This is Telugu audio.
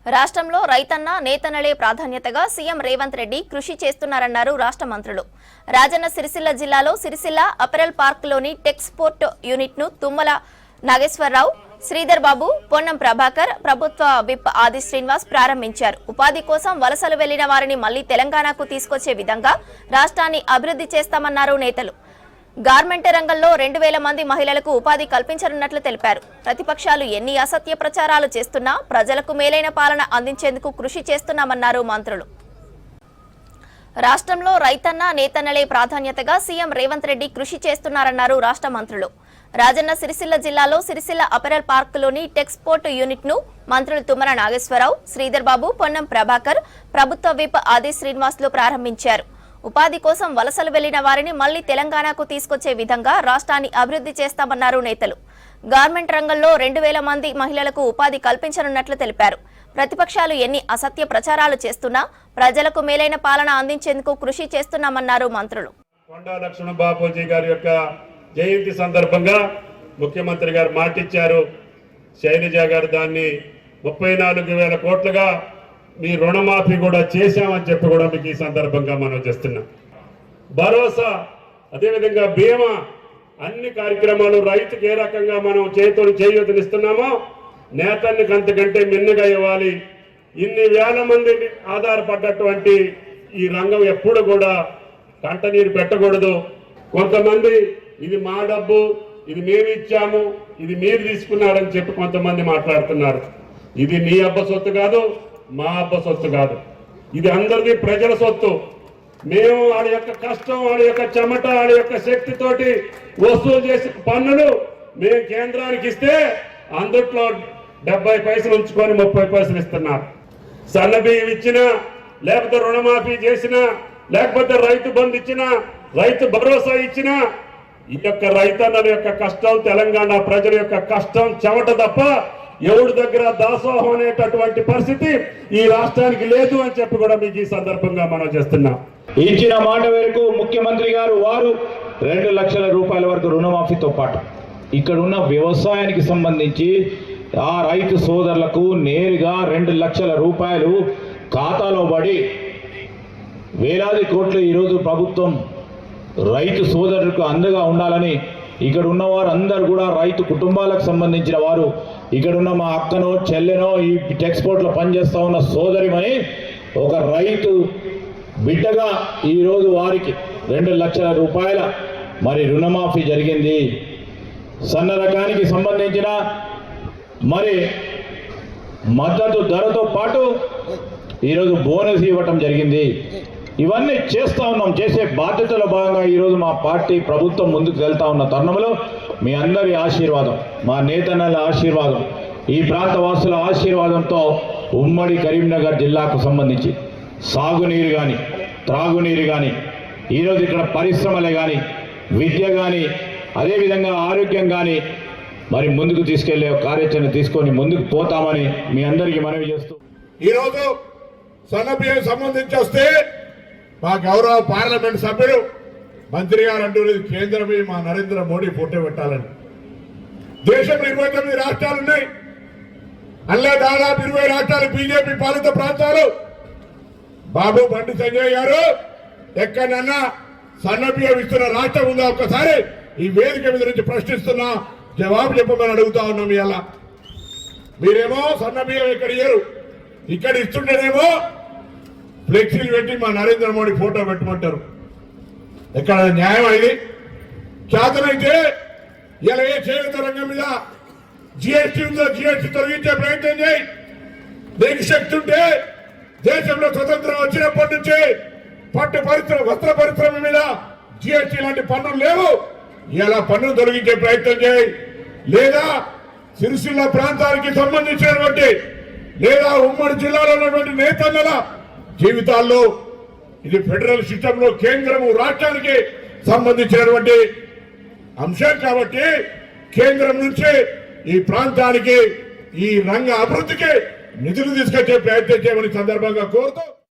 రాష్ట్రంలో రైతన్న నేతన్నలే ప్రాధాన్యతగా సీఎం రేవంత్ రెడ్డి కృషి చేస్తున్నారన్నారు రాష్ట్ర మంత్రులు. రాజన్న సిరిసిల్ల జిల్లాలో సిరిసిల్ల అపెరల్ పార్క్లోని టెక్స్పోర్ట్ యూనిట్ను తుమ్మల నాగేశ్వరరావు, శ్రీధర్ బాబు, పొన్నం ప్రభాకర్, ప్రభుత్వ విప్ ఆది శ్రీనివాస్ ప్రారంభించారు. ఉపాధి కోసం వలసలు వెళ్లిన వారిని మళ్లీ తెలంగాణకు తీసుకొచ్చే విధంగా రాష్ట్రాన్ని అభివృద్ధి చేస్తామన్నారు నేతలు. గార్మెంట్ రంగంలో 2000 మంది మహిళలకు ఉపాధి కల్పించనున్నట్లు తెలిపారు. ప్రతిపక్షాలు ఎన్ని అసత్య ప్రచారాలు చేస్తున్నా ప్రజలకు మేలైన పాలన అందించేందుకు కృషి చేస్తున్నామన్నారు మంత్రులు. రాష్ట్రంలో రైతన్న నేతన్నలే ప్రాధాన్యతగా సీఎం రేవంత్ రెడ్డి కృషి చేస్తున్నారన్నారు రాష్ట్ర మంత్రులు. రాజన్న సిరిసిల్ల జిల్లాలో సిరిసిల్ల అపెరల్ పార్క్లోని టెక్స్పోర్ట్ యూనిట్ను మంత్రులు తుమ్మల నాగేశ్వరరావు, శ్రీధర్ బాబు, పొన్నం ప్రభాకర్, ప్రభుత్వ విప్ ఆది శ్రీనివాస్లు ప్రారంభించారు. ఉపాధి కోసం వలసలు వెళ్లిన వారిని మళ్లీ తెలంగాణకు తీసుకొచ్చే విధంగా రాష్ట్రాన్ని అభివృద్ధి చేస్తామన్నారు నేతలు. గార్మెంట్ రంగంలో 2000 మంది మహిళలకు ఉపాధి కల్పించనున్నట్లు తెలిపారు. ప్రతిపక్షాలు ఎన్ని అసత్య ప్రచారాలు చేస్తున్నా ప్రజలకు మేలైన పాలన అందించేందుకు కృషి చేస్తున్నామన్నారు మంత్రులు. కొండా లక్ష్మణ బాపూజీ గారి యొక్క జయంతి సందర్భంగా ముఖ్యమంత్రి గారు మాటిచ్చారు. శైలజ గారు దాన్ని 34,000 కోట్లుగా మీ రుణమాఫీ కూడా చేశామని చెప్పి కూడా మీకు ఈ సందర్భంగా మనం చేస్తున్నాం. భరోసా, అదేవిధంగా బీమా, అన్ని కార్యక్రమాలు రైతుకు ఏ రకంగా మనం చేయూతనిస్తున్నామో నేతన్నికి అంతకంటే మిన్నగా ఇవ్వాలి. ఇన్ని వేల మంది ఆధారపడ్డటువంటి ఈ రంగం ఎప్పుడు కూడా కంటనీరు పెట్టకూడదు. కొంతమంది ఇది మా డబ్బు, ఇది మేము ఇచ్చాము, ఇది మీరు తీసుకున్నారని చెప్పి కొంతమంది మాట్లాడుతున్నారు. ఇది నీ అబ్బ సొత్తు కాదు, మా అబ్బ సొత్తు కాదు, ఇది అందరిది ప్రజల సొత్తు. మేము వాళ్ళ యొక్క కష్టం, వాళ్ళ యొక్క చెమట, వాళ్ళ యొక్క శక్తితోటి వసూలు చేసిన పన్నులు మేము కేంద్రానికి ఇస్తే అందుట్లో 70 పైసలు ఉంచుకొని 30 పైసలు ఇస్తున్నారు. సన్నబియ్యం ఇచ్చినా, లేకపోతే రుణమాఫీ చేసినా, లేకపోతే రైతు బంధు ఇచ్చినా, రైతు భరోసా ఇచ్చినా ఈ యొక్క రైతన్నల యొక్క కష్టం, తెలంగాణ ప్రజల యొక్క కష్టం చెమట తప్ప ఎవరి దగ్గర దాసోహం అనేటటువంటి పరిస్థితి ఈ రాష్ట్రానికి లేదు అని చెప్పి కూడా మీకు ఈ సందర్భంగా మనం చేస్తున్నాం. ఇచ్చిన మాట వరకు ముఖ్యమంత్రి గారు వారు 2 లక్షల రూపాయల వరకు రుణమాఫీతో పాటు ఇక్కడ ఉన్న వ్యవసాయానికి సంబంధించి ఆ రైతు సోదరులకు నేరుగా 2 లక్షల రూపాయలు ఖాతాలో పడి వేలాది కోట్లు ఈరోజు ప్రభుత్వం రైతు సోదరులకు అండగా ఉండాలని ఇక్కడ ఉన్నవారు అందరు కూడా రైతు కుటుంబాలకు సంబంధించిన వారు, ఇక్కడ ఉన్న మా అక్కనో చెల్లెనో ఈ టెక్స్పోర్ట్లో పనిచేస్తూ ఉన్న సోదరిమని ఒక రైతు బిడ్డగా ఈరోజు వారికి 2 లక్షల రూపాయల మరి రుణమాఫీ జరిగింది. సన్న రకానికి సంబంధించిన మరి మద్దతు ధరతో పాటు ఈరోజు బోనస్ ఇవ్వటం జరిగింది. ఇవన్నీ చేస్తూ ఉన్నాం. చేసే బాధ్యతలో భాగంగా ఈరోజు మా పార్టీ ప్రభుత్వం ముందుకు వెళ్తా ఉన్న తరుణంలో మీ అందరి ఆశీర్వాదం, మా నేతన్నల ఆశీర్వాదం, ఈ ప్రాంత వాసుల ఆశీర్వాదంతో ఉమ్మడి కరీంనగర్ జిల్లాకు సంబంధించి సాగునీరు కానీ, త్రాగునీరు కానీ, ఈరోజు ఇక్కడ పరిశ్రమలే కానీ, విద్య కానీ, అదేవిధంగా ఆరోగ్యం కానీ మరి ముందుకు తీసుకెళ్లే కార్యాచరణ తీసుకొని ముందుకు పోతామని మీ అందరికీ మనవి చేస్తూ ఈరోజు సన్నబియ్యం సంబంధించి వస్తే మా గౌరవ పార్లమెంట్ సభ్యుడు మంత్రి గారు అంటూ కేంద్రమే మా నరేంద్ర మోడీ ఫోటో పెట్టాలని. దేశంలో 29 రాష్ట్రాలు ఉన్నాయి. అలా దాదాపు 20 రాష్ట్రాలు బీజేపీ పాలిత ప్రాంతాలు. బాబు బండి సంజయ్ గారు ఎక్కడన్నా సన్నబియ్యం ఇస్తున్న రాష్ట్రం ఉందా ఒక్కసారి ఈ వేదిక మీద నుంచి ప్రశ్నిస్తున్నా, జవాబు చెప్పమని అడుగుతా ఉన్నాం. ఇలా మీరేమో సన్నబియ్యం ఎక్కడ ఇయ్యరు, ఇక్కడ ఇస్తుంటేనేమో ఫ్లెక్సీలు పెట్టి మా నరేంద్ర మోడీ ఫోటో పెట్టమంటారు. ఎక్కడ న్యాయం ఇది? చేతనైతే ఇలా ఏ చేనేత రంగం మీద జిఎస్టీ ఉందో జిఎస్టీ తొలగించే ప్రయత్నం చేయి. నీకు శక్తి ఉంటే దేశంలో స్వతంత్రం వచ్చినప్పటి నుంచి పట్టు పరిశ్రమ, వస్త్ర పరిశ్రమ మీద జిఎస్టీ లాంటి పన్నులు లేవు. ఇలా పన్నులు తొలగించే ప్రయత్నం చేయి. లేదా సిరిసిల్ల ప్రాంతానికి సంబంధించినటువంటి లేదా ఉమ్మడి జిల్లాలో ఉన్నటువంటి నేతన్నల జీవితాల్లో ఇది ఫెడరల్ సిస్టంలో కేంద్రము రాష్ట్రానికి సంబంధించినటువంటి అంశం కాబట్టి కేంద్రం నుంచి ఈ ప్రాంతానికి ఈ రంగ అభివృద్ధికి నిధులు తీసుకొచ్చే ప్రయత్నం చేయమని సందర్భంగా కోరుతూ